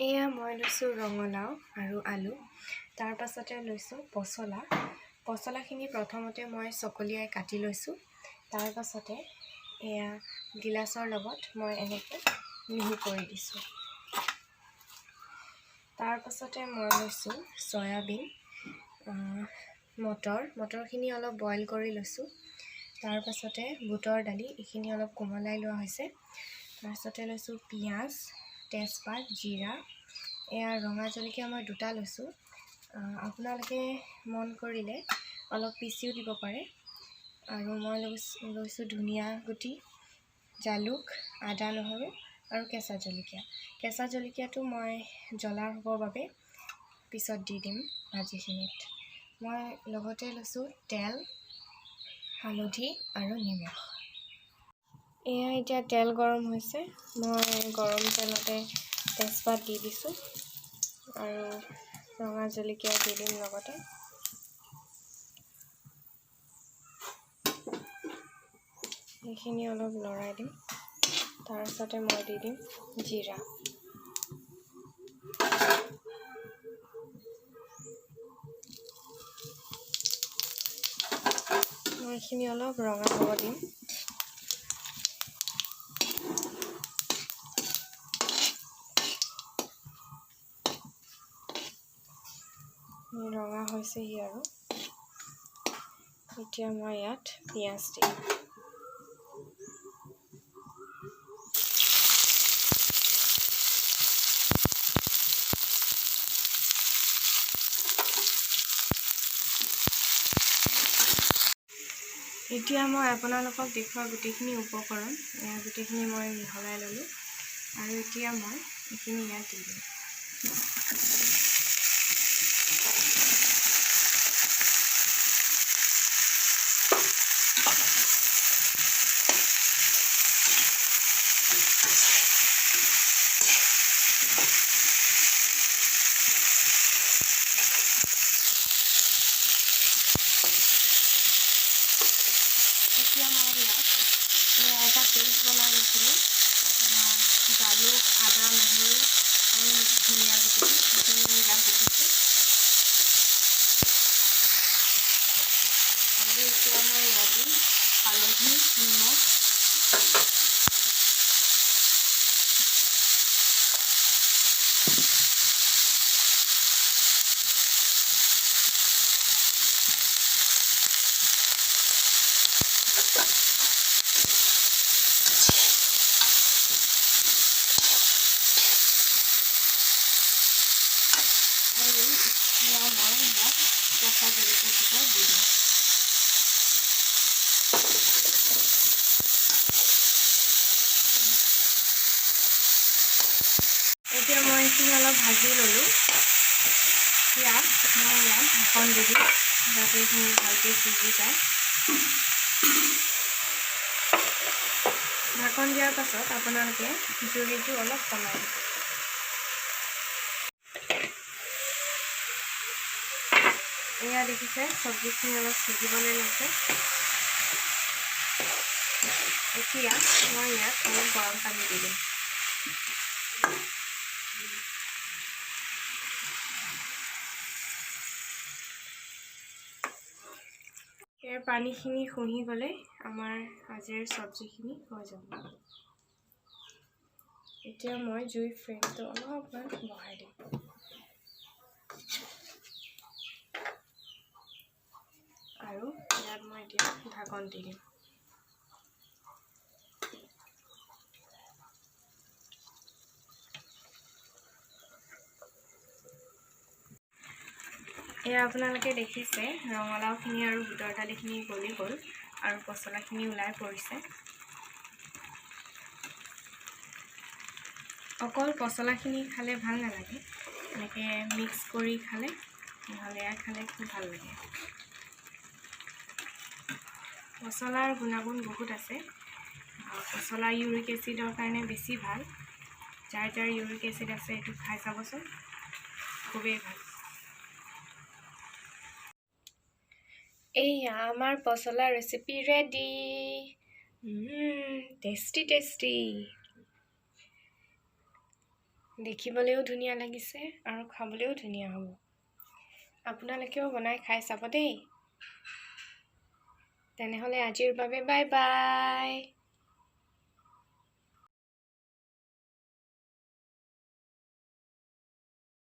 এয়া মই লৈছোঁ ৰঙালাও আৰু আলু। তাৰ পাছতে লৈছোঁ পচলা। পচলাখিনি প্ৰথমতে মই চকলিয়াই কাটি লৈছোঁ। তাৰ পাছতে এয়া গিলাচৰ লগত মই এনেকৈ মিহি কৰি দিছোঁ। তাৰ পাছতে মই লৈছোঁ চয়াবিন, মটৰখিনি অলপ বইল কৰি লৈছোঁ। তাৰ পাছতে বুটৰ দালি, এইখিনি অলপ কোমলাই লোৱা হৈছে। তাৰপাছতে লৈছোঁ পিঁয়াজ, তেজপাত, জিৰা, এয়া ৰঙা জলকীয়া মই 2টা লৈছোঁ। আপোনালোকে মন কৰিলে অলপ পিচিও দিব পাৰে। আৰু মই লৈছোঁ ধনিয়া গুটি, জালুক, আদা, নহৰু আৰু কেঁচা জলকীয়া। কেঁচা জলকীয়াটো মই জ্বলা হ'বৰ বাবে পিছত দি দিম ভাজিখিনিত। মই লগতে লৈছোঁ তেল, হালধি আৰু নিমখ। এয়া এতিয়া তেল গৰম হৈছে। মই গৰম তেলতে তেজপাত দি দিছোঁ আৰু ৰঙা জলকীয়া দি দিম লগতে। এইখিনি অলপ লৰাই দিম। তাৰপিছতে মই দি দিম জিৰা। মই এইখিনি অলপ ৰঙা হ'ব দিম। ৰঙা হৈছেহি আৰু এতিয়া মই ইয়াত পিঁয়াজ দিম। এতিয়া মই আপোনালোকক দেখুওৱা গোটেইখিনি উপকৰণ গোটেইখিনি মই মিহলাই ল'লোঁ আৰু এতিয়া মই এইখিনি ইয়াত দি দিম। এতিয়া মই ইয়াত এটা পেষ্ট বনাই লৈছিলোঁ। জালুক, আদা, নহৰু আৰু ধনিয়া গুটি, সেইখিনি ইয়াত দি দিছোঁ। আৰু এতিয়া মই ইয়াত দিম হালধি, নিমখ, আৰু এতিয়া মই ইয়াত কেঁচা জলকীয়া দি দিম। এতিয়া মই এইখিনি অলপ ভাজি ল'লোঁ। ইয়াত মই ঢাকন দি দিম যাতে এইখিনি ভালকৈ সিজি যায়। ঢাকন দিয়াৰ পাছত আপোনালোকে জুইটো অলপ কমাই দিব। এয়া দেখিছে চব্জিখিনি অলপ সিজিবলৈ লৈছে। এতিয়া মই ইয়াত অলপ গৰম পানী দি দিম। ইয়াৰ পানীখিনি শুহি গ'লে আমাৰ আজিৰ চব্জিখিনি হৈ যাব। এতিয়া মই জুইৰ ফ্লেমটো অলপমান বঢ়াই দিম। আৰু ইয়াত মই এতিয়া ঢাকন দি দিম। এয়া আপোনালোকে দেখিছে ৰঙালাওখিনি আৰু বুটৰ দালিখিনি গলি গ'ল আৰু পচলাখিনি ওলাই পৰিছে। অকল পচলাখিনি খালে ভাল নালাগে, এনেকৈ মিক্স কৰি খালে নহ'লে এয়া খালে খুব ভাল লাগে। পচলাৰ গুণাগুণ বহুত আছে। পচলা ইউৰিক এচিডৰ কাৰণে বেছি ভাল। যাৰ ইউৰিক এচিড আছে এইটো খাই চাবচোন, খুবেই ভাল। এইয়া আমাৰ পচলা ৰেচিপি ৰেডি। Tasty tasty. দেখিবলৈও ধুনীয়া লাগিছে আৰু খাবলৈও ধুনীয়া হ'ব। আপোনালোকেও বনাই খাই চাব দেই। তেনেহ'লে আজিৰ বাবে বাই বাই।